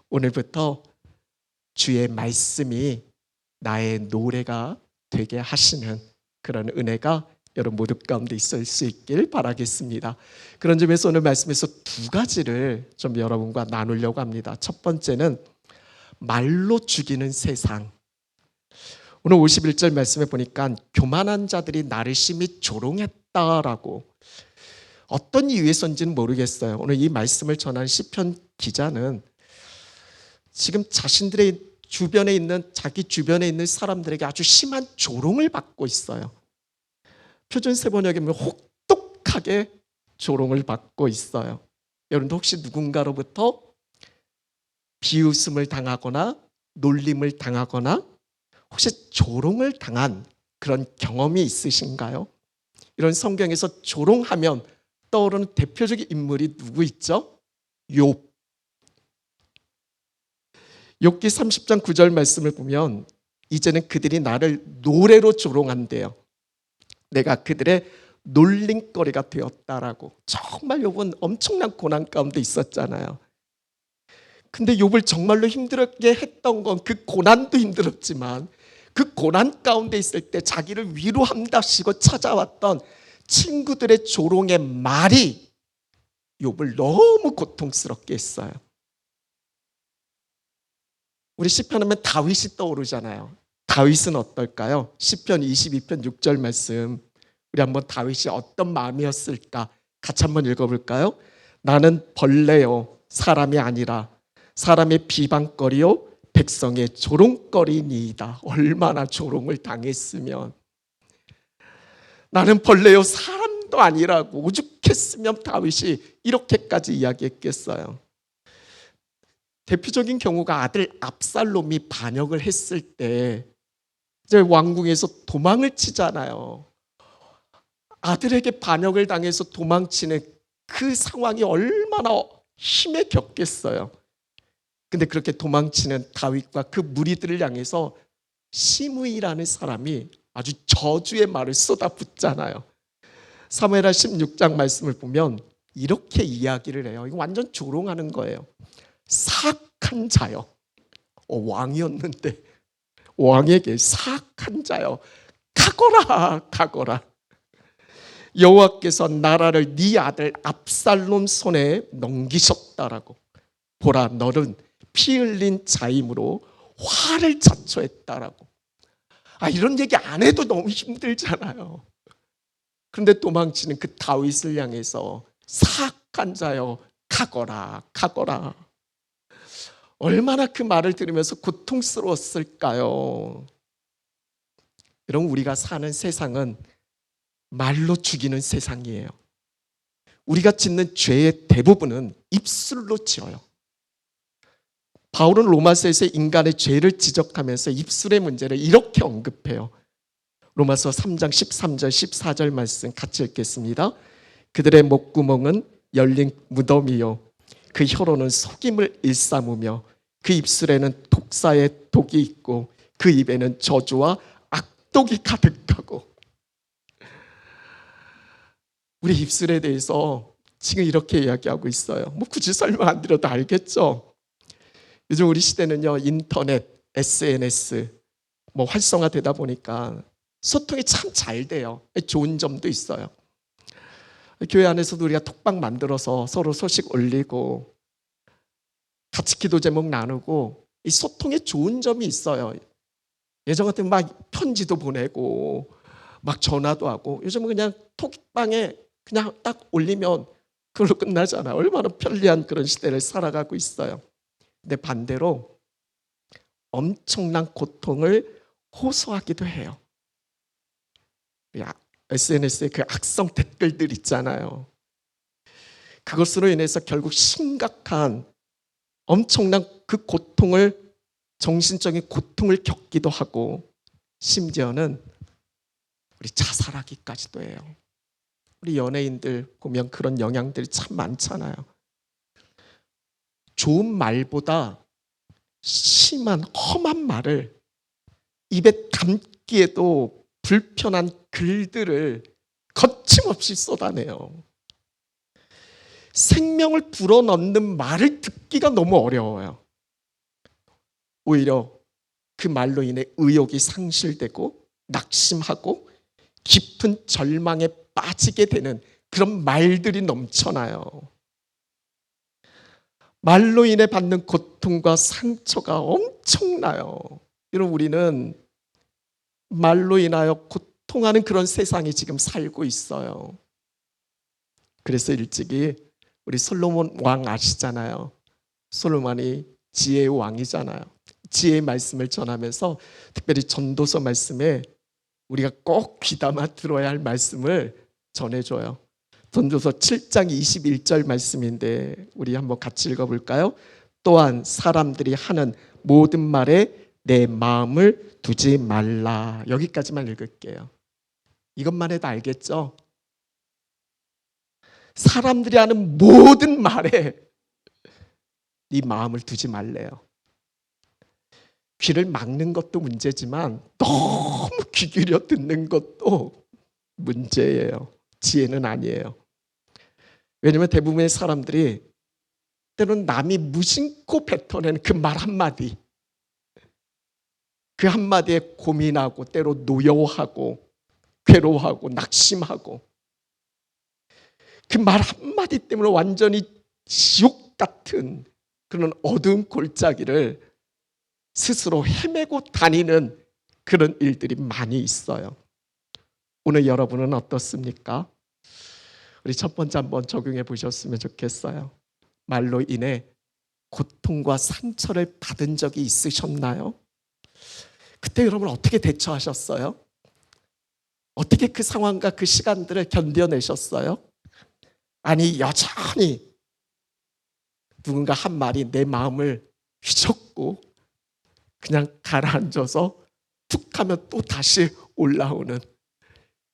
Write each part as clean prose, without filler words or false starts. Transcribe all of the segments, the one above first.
오늘부터 주의 말씀이 나의 노래가 되게 하시는 그런 은혜가 여러분 모두 가운데 있을 수 있길 바라겠습니다. 그런 점에서 오늘 말씀에서 두 가지를 좀 여러분과 나누려고 합니다. 첫 번째는 말로 죽이는 세상. 오늘 51절 말씀에 보니까 교만한 자들이 나를 심히 조롱했다라고, 어떤 이유에서인지는 모르겠어요. 오늘 이 말씀을 전한 시편 기자는 지금 자신들의 자기 주변에 있는 사람들에게 아주 심한 조롱을 받고 있어요. 표준 세번역에 보면 혹독하게 조롱을 받고 있어요. 여러분도 혹시 누군가로부터 비웃음을 당하거나 놀림을 당하거나 혹시 조롱을 당한 그런 경험이 있으신가요? 이런 성경에서 조롱하면 떠오르는 대표적인 인물이 누구 있죠? 욥. 욥기 30장 9절 말씀을 보면 이제는 그들이 나를 노래로 조롱한대요. 내가 그들의 놀림거리가 되었다라고. 정말 욥은 엄청난 고난 가운데 있었잖아요. 근데 욥을 정말로 힘들게 했던 건 그 고난도 힘들었지만 그 고난 가운데 있을 때 자기를 위로한답시고 찾아왔던 친구들의 조롱의 말이 욥을 너무 고통스럽게 했어요. 우리 시편하면 다윗이 떠오르잖아요. 다윗은 어떨까요? 시편 22편 6절 말씀, 우리 한번 다윗이 어떤 마음이었을까 같이 한번 읽어볼까요? 나는 벌레요 사람이 아니라 사람의 비방거리요 백성의 조롱거리니이다. 얼마나 조롱을 당했으면. 나는 벌레요 사람도 아니라고 오죽했으면 다윗이 이렇게까지 이야기했겠어요. 대표적인 경우가 아들 압살롬이 반역을 했을 때 이제 왕궁에서 도망을 치잖아요. 아들에게 반역을 당해서 도망치는 그 상황이 얼마나 힘에 겼겠어요. 근데 그렇게 도망치는 다윗과 그 무리들을 향해서 시므이라는 사람이 아주 저주의 말을 쏟아붓잖아요. 사무엘하 16장 말씀을 보면 이렇게 이야기를 해요. 이거 완전 조롱하는 거예요. 사악한 자여. 왕이었는데 왕에게 사악한 자여 가거라 가거라. 여호와께서 나라를 네 아들 압살롬 손에 넘기셨다라고. 보라 너는 피 흘린 자임으로 화를 자초했다라고. 이런 얘기 안 해도 너무 힘들잖아요. 그런데 도망치는 그 다윗을 향해서 사악한 자여 가거라 가거라. 얼마나 그 말을 들으면서 고통스러웠을까요? 여러분, 우리가 사는 세상은 말로 죽이는 세상이에요. 우리가 짓는 죄의 대부분은 입술로 지어요. 바울은 로마서에서 인간의 죄를 지적하면서 입술의 문제를 이렇게 언급해요. 로마서 3장 13절 14절 말씀 같이 읽겠습니다. 그들의 목구멍은 열린 무덤이요 그 혀로는 속임을 일삼으며 그 입술에는 독사의 독이 있고 그 입에는 저주와 악독이 가득하고. 우리 입술에 대해서 지금 이렇게 이야기하고 있어요. 굳이 설명 안 드려도 알겠죠? 요즘 우리 시대는요 인터넷, SNS 활성화되다 보니까 소통이 참 잘 돼요. 좋은 점도 있어요. 교회 안에서도 우리가 톡방 만들어서 서로 소식 올리고 같이 기도 제목 나누고 이 소통에 좋은 점이 있어요. 예전 같으면 막 편지도 보내고 막 전화도 하고 요즘은 그냥 톡방에 그냥 딱 올리면 그걸로 끝나잖아요. 얼마나 편리한 그런 시대를 살아가고 있어요. 근데 반대로 엄청난 고통을 호소하기도 해요. SNS에 그 악성 댓글들 있잖아요. 그것으로 인해서 결국 심각한 엄청난 그 고통을, 정신적인 고통을 겪기도 하고 심지어는 우리 자살하기까지도 해요. 우리 연예인들 보면 그런 영향들이 참 많잖아요. 좋은 말보다 심한 험한 말을 입에 담기에도 불편한 글들을 거침없이 쏟아내요. 생명을 불어넣는 말을 듣기가 너무 어려워요. 오히려 그 말로 인해 의욕이 상실되고 낙심하고 깊은 절망에 빠지게 되는 그런 말들이 넘쳐나요. 말로 인해 받는 고통과 상처가 엄청나요. 여러분, 우리는 말로 인하여 고통하는 그런 세상에 지금 살고 있어요. 그래서 일찍이 우리 솔로몬 왕 아시잖아요. 솔로몬이 지혜의 왕이잖아요. 지혜의 말씀을 전하면서 특별히 전도서 말씀에 우리가 꼭 귀담아 들어야 할 말씀을 전해줘요. 전도서 7장 21절 말씀인데 우리 한번 같이 읽어볼까요? 또한 사람들이 하는 모든 말에 내 마음을 두지 말라. 여기까지만 읽을게요. 이것만 해도 알겠죠? 사람들이 하는 모든 말에 네 마음을 두지 말래요. 귀를 막는 것도 문제지만 너무 귀 기울여 듣는 것도 문제예요. 지혜는 아니에요. 왜냐하면 대부분의 사람들이 때로는 남이 무심코 뱉어내는 그 말 한마디, 그 한마디에 고민하고 때로 노여워하고 괴로워하고 낙심하고 그 말 한마디 때문에 완전히 지옥 같은 그런 어두운 골짜기를 스스로 헤매고 다니는 그런 일들이 많이 있어요. 오늘 여러분은 어떻습니까? 우리 첫 번째 한번 적용해 보셨으면 좋겠어요. 말로 인해 고통과 상처를 받은 적이 있으셨나요? 그때 여러분 어떻게 대처하셨어요? 어떻게 그 상황과 그 시간들을 견뎌내셨어요? 아니 여전히 누군가 한 말이 내 마음을 휘젓고 그냥 가라앉아서 툭 하면 또 다시 올라오는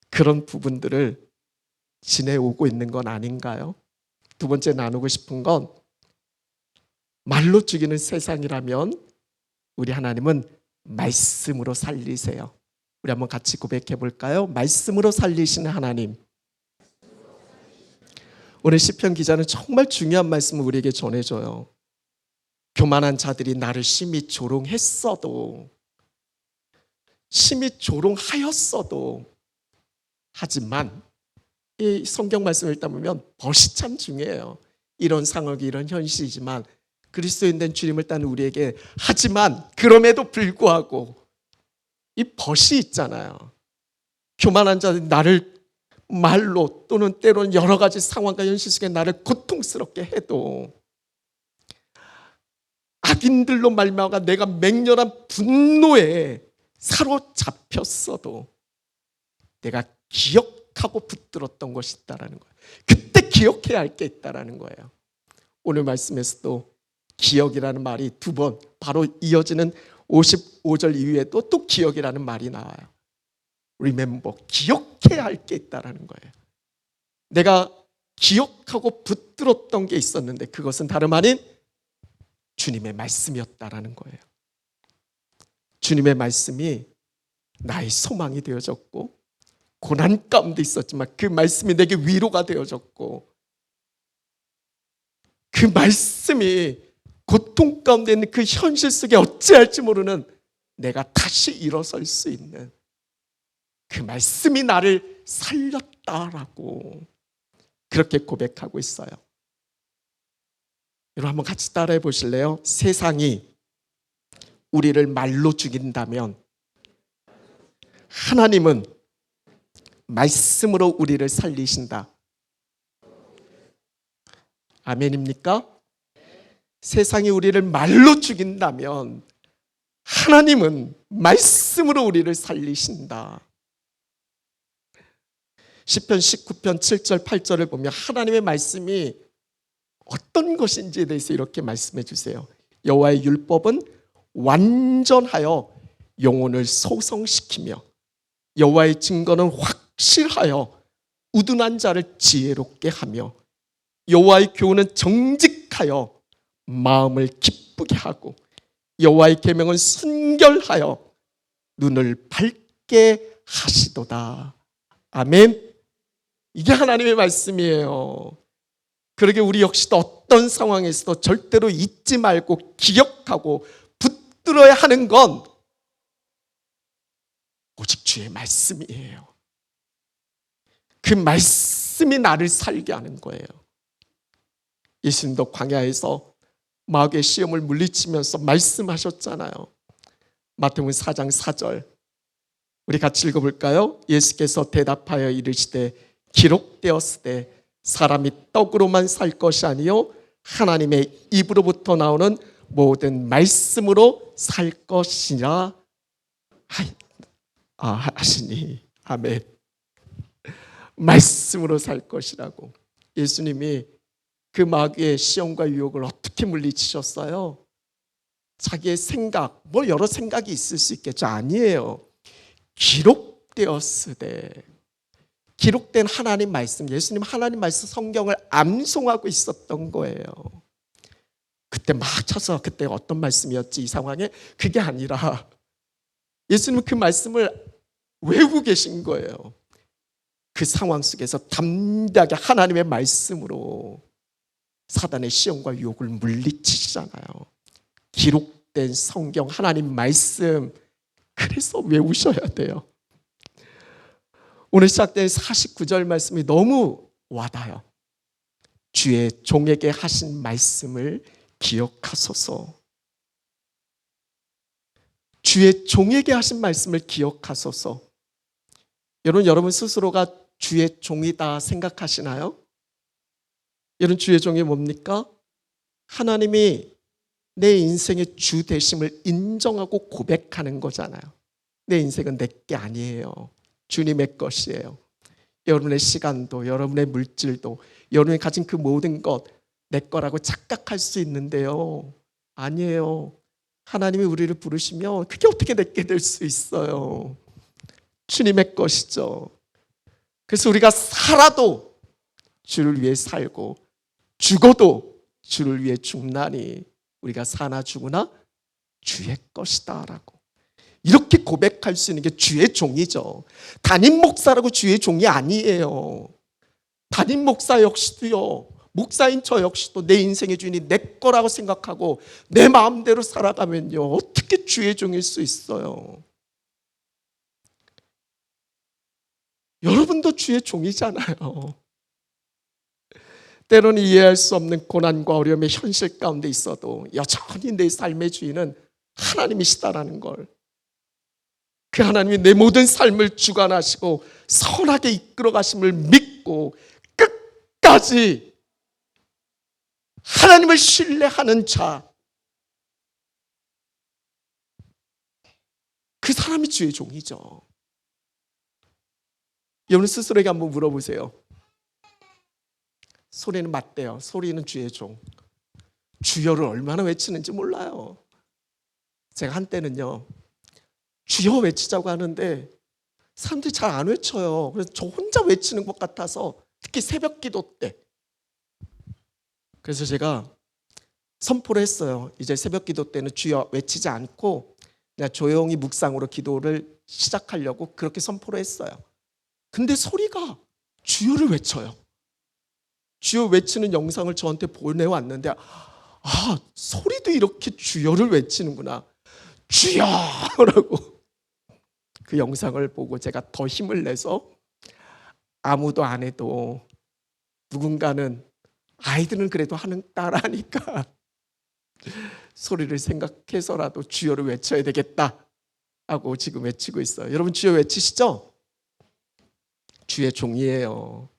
그런 부분들을 지내오고 있는 건 아닌가요? 두 번째 나누고 싶은 건 말로 죽이는 세상이라면 우리 하나님은 말씀으로 살리세요. 우리 한번 같이 고백해 볼까요? 말씀으로 살리시는 하나님. 오늘 시편 기자는 정말 중요한 말씀을 우리에게 전해줘요. 교만한 자들이 나를 심히 조롱했어도, 심히 조롱하였어도, 하지만 이 성경 말씀을 읽다 보면 벗이 참 중요해요. 이런 상황이 이런 현실이지만 그리스도인 된 주님을 따르는 우리에게 하지만 그럼에도 불구하고 이 벗이 있잖아요. 교만한 자들이 나를 말로 또는 때로는 여러 가지 상황과 현실 속에 나를 고통스럽게 해도 악인들로 말미암아 내가 맹렬한 분노에 사로잡혔어도 내가 기억하고 붙들었던 것이 있다는 거예요. 그때 기억해야 할 게 있다는 거예요. 오늘 말씀에서도 기억이라는 말이 두 번 바로 이어지는 55절 이후에도 또 기억이라는 말이 나와요. Remember, 기억해야 할 게 있다는 거예요. 내가 기억하고 붙들었던 게 있었는데 그것은 다름 아닌 주님의 말씀이었다라는 거예요. 주님의 말씀이 나의 소망이 되어졌고 고난 가운데 있었지만 그 말씀이 내게 위로가 되어졌고 그 말씀이 고통 가운데 있는 그 현실 속에 어찌할지 모르는 내가 다시 일어설 수 있는 그 말씀이 나를 살렸다라고 그렇게 고백하고 있어요. 여러분 한번 같이 따라해 보실래요? 세상이 우리를 말로 죽인다면 하나님은 말씀으로 우리를 살리신다. 아멘입니까? 세상이 우리를 말로 죽인다면 하나님은 말씀으로 우리를 살리신다. 시편 19편 7절 8절을 보면 하나님의 말씀이 어떤 것인지에 대해서 이렇게 말씀해 주세요. 여호와의 율법은 완전하여 영혼을 소성시키며 여호와의 증거는 확실하여 우둔한 자를 지혜롭게 하며 여호와의 교훈은 정직하여 마음을 기쁘게 하고 여호와의 계명은 순결하여 눈을 밝게 하시도다. 아멘. 이게 하나님의 말씀이에요. 그러게 우리 역시도 어떤 상황에서도 절대로 잊지 말고 기억하고 붙들어야 하는 건 오직 주의 말씀이에요. 그 말씀이 나를 살게 하는 거예요. 예수님도 광야에서 마귀의 시험을 물리치면서 말씀하셨잖아요. 마태복음 4장 4절 우리 같이 읽어볼까요? 예수께서 대답하여 이르시되 기록되었으되 사람이 떡으로만 살 것이 아니요 하나님의 입으로부터 나오는 모든 말씀으로 살 것이라 하시니 아멘. 말씀으로 살 것이라고. 예수님이 그 마귀의 시험과 유혹을 어떻게 물리치셨어요? 자기의 생각, 뭐 여러 생각이 있을 수 있겠죠. 아니에요. 기록되었으되, 기록된 하나님 말씀, 예수님 하나님 말씀 성경을 암송하고 있었던 거예요. 그때 막 쳐서 그때 어떤 말씀이었지 이 상황에? 그게 아니라 예수님은 그 말씀을 외우고 계신 거예요. 그 상황 속에서 담대하게 하나님의 말씀으로 사단의 시험과 유혹을 물리치시잖아요. 기록된 성경 하나님 말씀, 그래서 외우셔야 돼요. 오늘 시작된 49절 말씀이 너무 와닿아요. 주의 종에게 하신 말씀을 기억하소서. 주의 종에게 하신 말씀을 기억하소서. 여러분 스스로가 주의 종이다 생각하시나요? 여러분 주의 종이 뭡니까? 하나님이 내 인생의 주 되심을 인정하고 고백하는 거잖아요. 내 인생은 내 게 아니에요. 주님의 것이에요. 여러분의 시간도, 여러분의 물질도, 여러분이 가진 그 모든 것 내 거라고 착각할 수 있는데요. 아니에요. 하나님이 우리를 부르시면 그게 어떻게 내게 될 수 있어요. 주님의 것이죠. 그래서 우리가 살아도 주를 위해 살고 죽어도 주를 위해 죽나니 우리가 사나 죽으나 주의 것이다 라고 이렇게 고백할 수 있는 게 주의 종이죠. 담임 목사라고 주의 종이 아니에요. 담임 목사 역시도요, 목사인 저 역시도 내 인생의 주인이 내 거라고 생각하고 내 마음대로 살아가면요 어떻게 주의 종일 수 있어요. 여러분도 주의 종이잖아요. 때로는 이해할 수 없는 고난과 어려움의 현실 가운데 있어도 여전히 내 삶의 주인은 하나님이시다라는 걸, 그 하나님이 내 모든 삶을 주관하시고 선하게 이끌어 가심을 믿고 끝까지 하나님을 신뢰하는 자, 그 사람이 주의 종이죠. 여러분 스스로에게 한번 물어보세요. 소리는 맞대요. 소리는 주의 종. 주여를 얼마나 외치는지 몰라요. 제가 한때는요 주여 외치자고 하는데 사람들이 잘 안 외쳐요. 그래서 저 혼자 외치는 것 같아서, 특히 새벽 기도 때. 그래서 제가 선포를 했어요. 이제 새벽 기도 때는 주여 외치지 않고 그냥 조용히 묵상으로 기도를 시작하려고 그렇게 선포를 했어요. 근데 소리가 주여를 외쳐요. 주여 외치는 영상을 저한테 보내왔는데 소리도 이렇게 주여를 외치는구나. 주여라고. 그 영상을 보고 제가 더 힘을 내서 아무도 안 해도 누군가는, 아이들은 그래도 따라하니까 소리를 생각해서라도 주여를 외쳐야 되겠다 하고 지금 외치고 있어요. 여러분 주여 외치시죠? 주의 종이에요.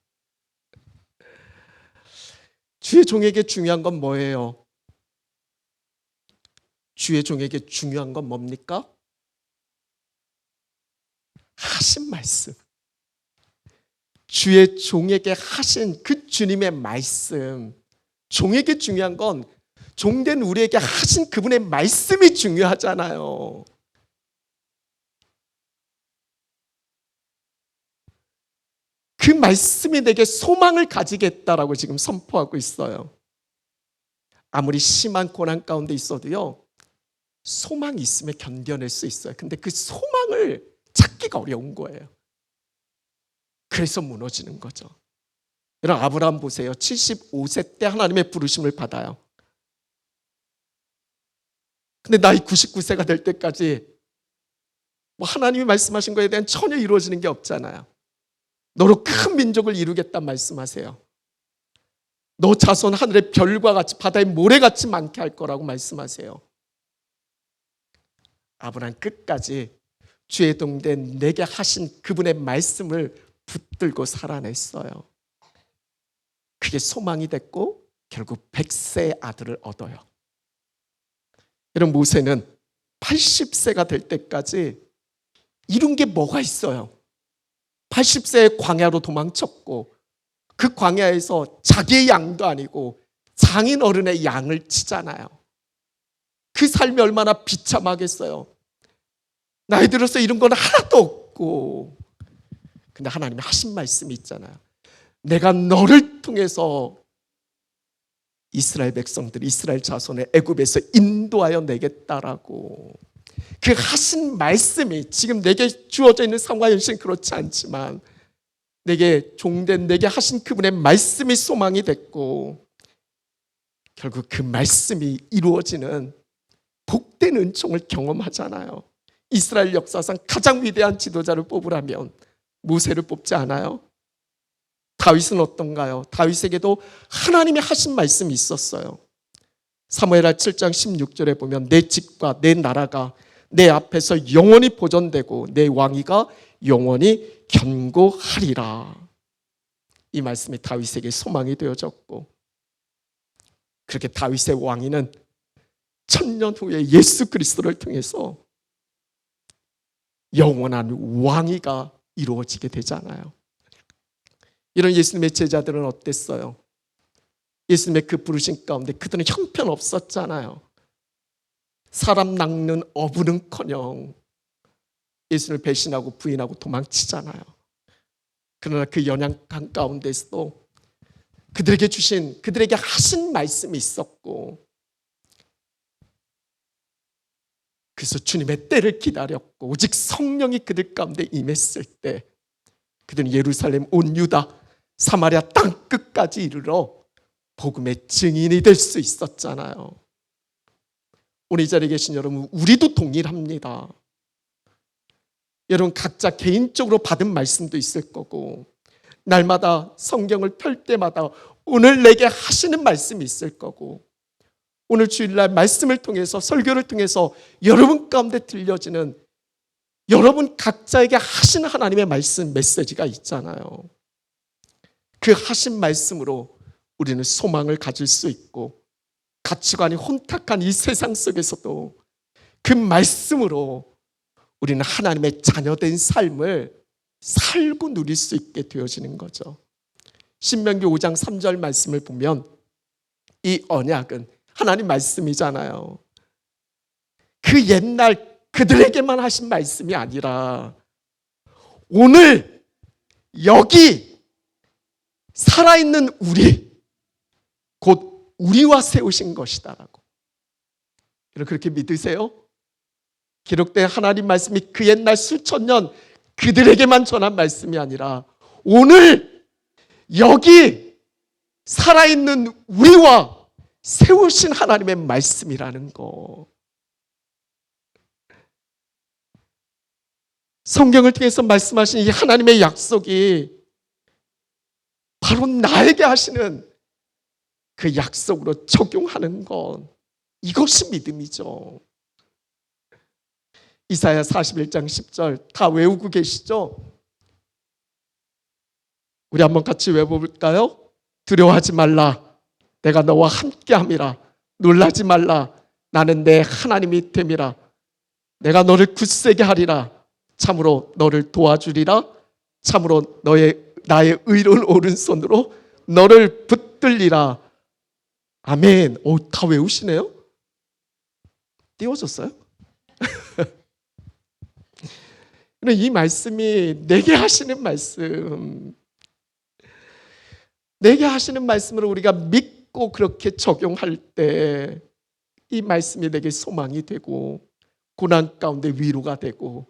주의 종에게 중요한 건 뭐예요? 주의 종에게 중요한 건 뭡니까? 하신 말씀. 주의 종에게 하신 그 주님의 말씀. 종에게 중요한 건 종된 우리에게 하신 그분의 말씀이 중요하잖아요. 그 말씀이 내게 소망을 가지겠다라고 지금 선포하고 있어요. 아무리 심한 고난 가운데 있어도요 소망이 있으면 견뎌낼 수 있어요. 근데 그 소망을 찾기가 어려운 거예요. 그래서 무너지는 거죠. 여러분 아브라함 보세요. 75세 때 하나님의 부르심을 받아요. 근데 나이 99세가 될 때까지 뭐 하나님이 말씀하신 거에 대한 전혀 이루어지는 게 없잖아요. 너로 큰 민족을 이루겠다 말씀하세요. 너 자손 하늘의 별과 같이 바다의 모래같이 많게 할 거라고 말씀하세요. 아브라함 끝까지 주의 동된 내게 하신 그분의 말씀을 붙들고 살아냈어요. 그게 소망이 됐고 결국 100세의 아들을 얻어요. 여러분, 모세는 80세가 될 때까지 이룬 게 뭐가 있어요? 80세에 광야로 도망쳤고 그 광야에서 자기의 양도 아니고 장인 어른의 양을 치잖아요. 그 삶이 얼마나 비참하겠어요. 나이 들어서 이런 건 하나도 없고, 근데 하나님이 하신 말씀이 있잖아요. 내가 너를 통해서 이스라엘 백성들, 이스라엘 자손을 애굽에서 인도하여 내겠다라고. 그 하신 말씀이 지금 내게 주어져 있는 상황 현실은 그렇지 않지만 내게 종된 내게 하신 그분의 말씀이 소망이 됐고 결국 그 말씀이 이루어지는 복된 은총을 경험하잖아요. 이스라엘 역사상 가장 위대한 지도자를 뽑으라면 모세를 뽑지 않아요? 다윗은 어떤가요? 다윗에게도 하나님이 하신 말씀이 있었어요. 사무엘하 7장 16절에 보면 내 집과 내 나라가 내 앞에서 영원히 보존되고 내 왕위가 영원히 견고하리라. 이 말씀이 다윗에게 소망이 되어졌고 그렇게 다윗의 왕위는 천년 후에 예수 그리스도를 통해서 영원한 왕위가 이루어지게 되잖아요. 이런 예수님의 제자들은 어땠어요? 예수님의 그 부르심 가운데 그들은 형편없었잖아요. 사람 낚는 어부는커녕 예수님을 배신하고 부인하고 도망치잖아요. 그러나 그 연약한 가운데서도 그들에게 하신 말씀이 있었고 그래서 주님의 때를 기다렸고 오직 성령이 그들 가운데 임했을 때 그들은 예루살렘 온 유다 사마리아 땅 끝까지 이르러 복음의 증인이 될 수 있었잖아요. 오늘 이 자리에 계신 여러분, 우리도 동일합니다. 여러분 각자 개인적으로 받은 말씀도 있을 거고 날마다 성경을 펼 때마다 오늘 내게 하시는 말씀이 있을 거고 오늘 주일날 말씀을 통해서 설교를 통해서 여러분 가운데 들려지는 여러분 각자에게 하시는 하나님의 말씀 메시지가 있잖아요. 그 하신 말씀으로 우리는 소망을 가질 수 있고 가치관이 혼탁한 이 세상 속에서도 그 말씀으로 우리는 하나님의 자녀된 삶을 살고 누릴 수 있게 되어지는 거죠. 신명기 5장 3절 말씀을 보면 이 언약은 하나님 말씀이잖아요. 그 옛날 그들에게만 하신 말씀이 아니라 오늘 여기 살아있는 우리 곧 우리와 세우신 것이다라고. 그렇게 믿으세요? 기록된 하나님 말씀이 그 옛날 수천 년 그들에게만 전한 말씀이 아니라 오늘 여기 살아있는 우리와 세우신 하나님의 말씀이라는 거. 성경을 통해서 말씀하신 이 하나님의 약속이 바로 나에게 하시는 그 약속으로 적용하는 것, 이것이 믿음이죠. 이사야 41장 10절 다 외우고 계시죠? 우리 한번 같이 외워볼까요? 두려워하지 말라, 내가 너와 함께함이라. 놀라지 말라, 나는 내 하나님이 됨이라. 내가 너를 굳세게 하리라. 참으로 너를 도와주리라. 참으로 나의 의로운 오른손으로 너를 붙들리라. 아멘. 오, 다 외우시네요? 띄워줬어요? 이 말씀이 내게 하시는 말씀, 내게 하시는 말씀으로 우리가 믿고 그렇게 적용할 때 이 말씀이 내게 소망이 되고 고난 가운데 위로가 되고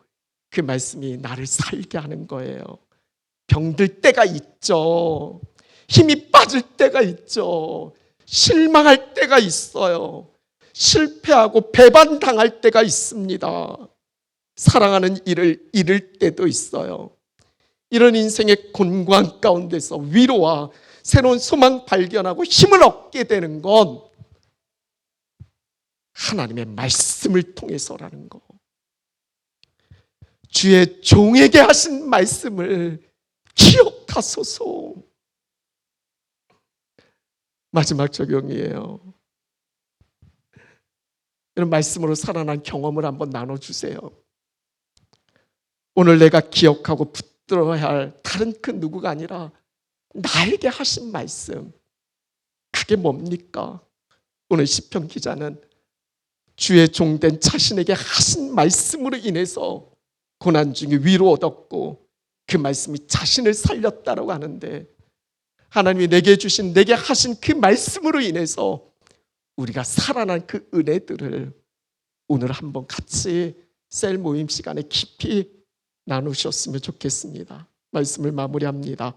그 말씀이 나를 살게 하는 거예요. 병들 때가 있죠. 힘이 빠질 때가 있죠. 실망할 때가 있어요. 실패하고 배반당할 때가 있습니다. 사랑하는 이를 잃을 때도 있어요. 이런 인생의 곤광 가운데서 위로와 새로운 소망 발견하고 힘을 얻게 되는 건 하나님의 말씀을 통해서라는 거. 주의 종에게 하신 말씀을 기억하소서. 마지막 적용이에요. 이런 말씀으로 살아난 경험을 한번 나눠주세요. 오늘 내가 기억하고 붙들어야 할 다른 그 누구가 아니라 나에게 하신 말씀, 그게 뭡니까? 오늘 시편 기자는 주의 종된 자신에게 하신 말씀으로 인해서 고난 중에 위로 얻었고 그 말씀이 자신을 살렸다라고 하는데, 하나님이 내게 주신, 내게 하신 그 말씀으로 인해서 우리가 살아난 그 은혜들을 오늘 한번 같이 셀 모임 시간에 깊이 나누셨으면 좋겠습니다. 말씀을 마무리합니다.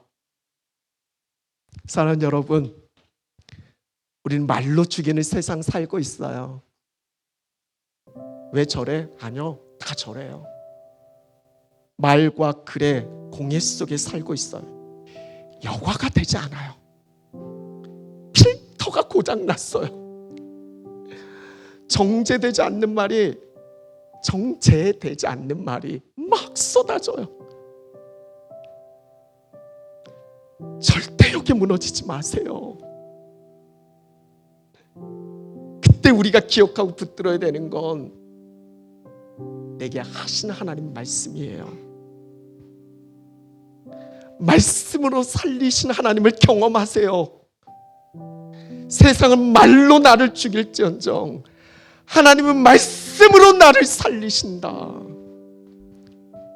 사랑하는 여러분, 우리는 말로 죽이는 세상 살고 있어요. 왜 저래? 아니요, 다 저래요. 말과 글의 공예 속에 살고 있어요. 여과가 되지 않아요. 필터가 고장났어요. 정제되지 않는 말이, 정제되지 않는 말이 막 쏟아져요. 절대 여기 무너지지 마세요. 그때 우리가 기억하고 붙들어야 되는 건 내게 하신 하나님 말씀이에요. 말씀으로 살리신 하나님을 경험하세요. 세상은 말로 나를 죽일지언정 하나님은 말씀으로 나를 살리신다.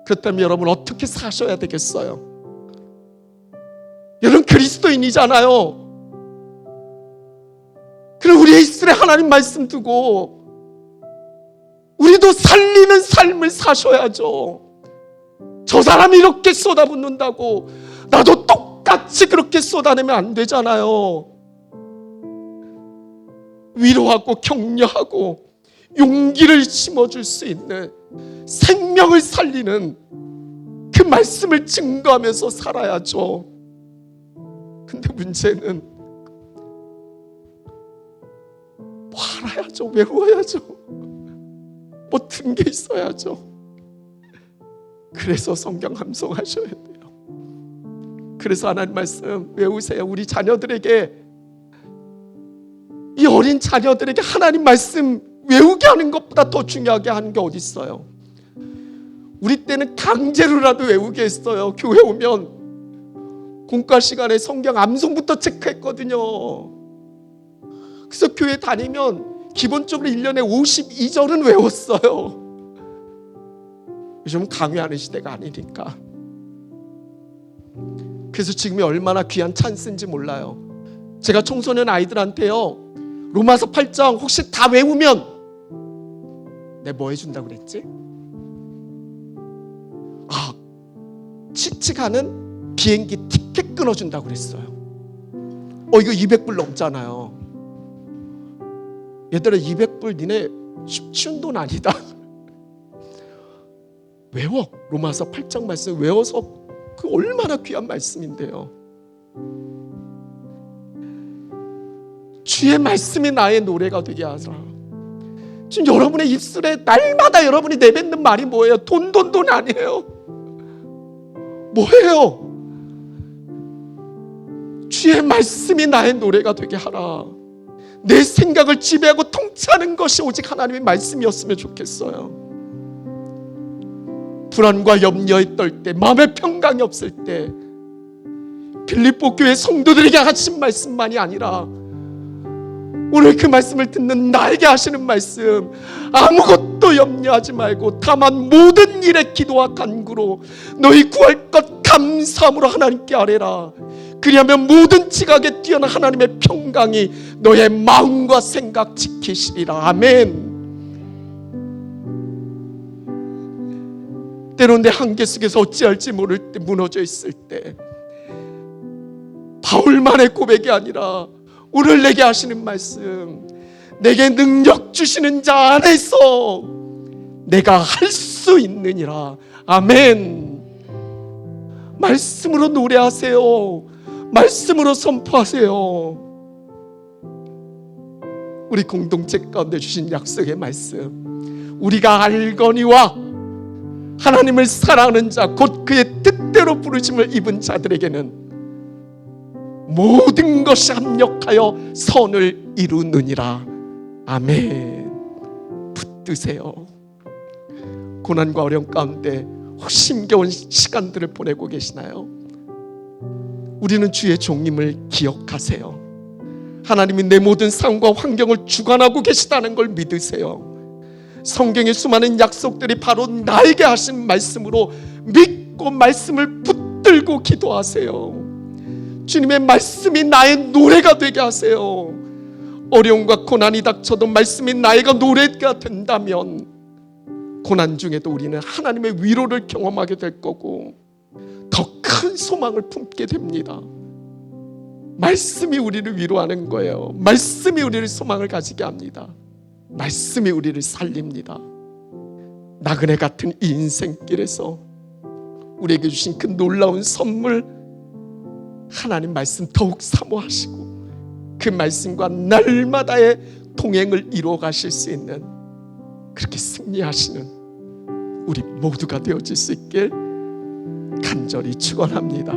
그렇다면 여러분 어떻게 사셔야 되겠어요? 여러분 그리스도인이잖아요. 그럼 우리의 입술에 하나님 말씀 두고 우리도 살리는 삶을 사셔야죠. 저 사람이 이렇게 쏟아붓는다고 나도 똑같이 그렇게 쏟아내면 안 되잖아요. 위로하고 격려하고 용기를 심어줄 수 있는, 생명을 살리는 그 말씀을 증거하면서 살아야죠. 근데 문제는 뭐 알아야죠. 외워야죠. 뭐 든 게 있어야죠. 그래서 성경 암송하셔야 돼요. 그래서 하나님 말씀 외우세요. 우리 자녀들에게, 이 어린 자녀들에게 하나님 말씀 외우게 하는 것보다 더 중요하게 하는 게 어디 있어요? 우리 때는 강제로라도 외우게 했어요. 교회 오면 공과 시간에 성경 암송부터 체크했거든요. 그래서 교회 다니면 기본적으로 1년에 52절은 외웠어요. 요즘 강요하는 시대가 아니니까. 그래서 지금이 얼마나 귀한 찬스인지 몰라요. 제가 청소년 아이들한테요, 로마서 8장 혹시 다 외우면 내가 뭐 해준다고 그랬지? 치치가는 비행기 티켓 끊어준다고 그랬어요. 이거 200불 넘잖아요. 얘들아 200불 니네 쉬운 돈 아니다. 외워. 로마서 8장 말씀 외워서, 그 얼마나 귀한 말씀인데요. 주의 말씀이 나의 노래가 되게 하라. 지금 여러분의 입술에 날마다 여러분이 내뱉는 말이 뭐예요? 돈 아니에요. 뭐예요? 주의 말씀이 나의 노래가 되게 하라. 내 생각을 지배하고 통치하는 것이 오직 하나님의 말씀이었으면 좋겠어요. 불안과 염려에 떨 때, 마음의 평강이 없을 때 빌립보 교회 성도들에게 하신 말씀만이 아니라 오늘 그 말씀을 듣는 나에게 하시는 말씀, 아무것도 염려하지 말고 다만 모든 일에 기도와 간구로 너희 구할 것 감사함으로 하나님께 아뢰라. 그리하면 모든 지각에 뛰어난 하나님의 평강이 너의 마음과 생각 지키시리라. 아멘. 때론 내 한계 속에서 어찌할지 모를 때, 무너져 있을 때 바울만의 고백이 아니라 오늘 내게 하시는 말씀, 내게 능력 주시는 자 안에서 내가 할 수 있느니라. 아멘. 말씀으로 노래하세요. 말씀으로 선포하세요. 우리 공동체 가운데 주신 약속의 말씀, 우리가 알거니와 하나님을 사랑하는 자 곧 그의 뜻대로 부르심을 입은 자들에게는 모든 것이 합력하여 선을 이루느니라. 아멘. 붙드세요. 고난과 어려움 가운데 혹시 힘겨운 시간들을 보내고 계시나요? 우리는 주의 종임을 기억하세요. 하나님이 내 모든 상황과 환경을 주관하고 계시다는 걸 믿으세요. 성경의 수많은 약속들이 바로 나에게 하신 말씀으로 믿고 말씀을 붙들고 기도하세요. 주님의 말씀이 나의 노래가 되게 하세요. 어려움과 고난이 닥쳐도 말씀이 나의 노래가 된다면 고난 중에도 우리는 하나님의 위로를 경험하게 될 거고 더 큰 소망을 품게 됩니다. 말씀이 우리를 위로하는 거예요. 말씀이 우리를 소망을 가지게 합니다. 말씀이 우리를 살립니다. 나그네 같은 이 인생길에서 우리에게 주신 그 놀라운 선물, 하나님 말씀 더욱 사모하시고 그 말씀과 날마다의 동행을 이루어 가실 수 있는, 그렇게 승리하시는 우리 모두가 되어질 수 있길 간절히 축원합니다.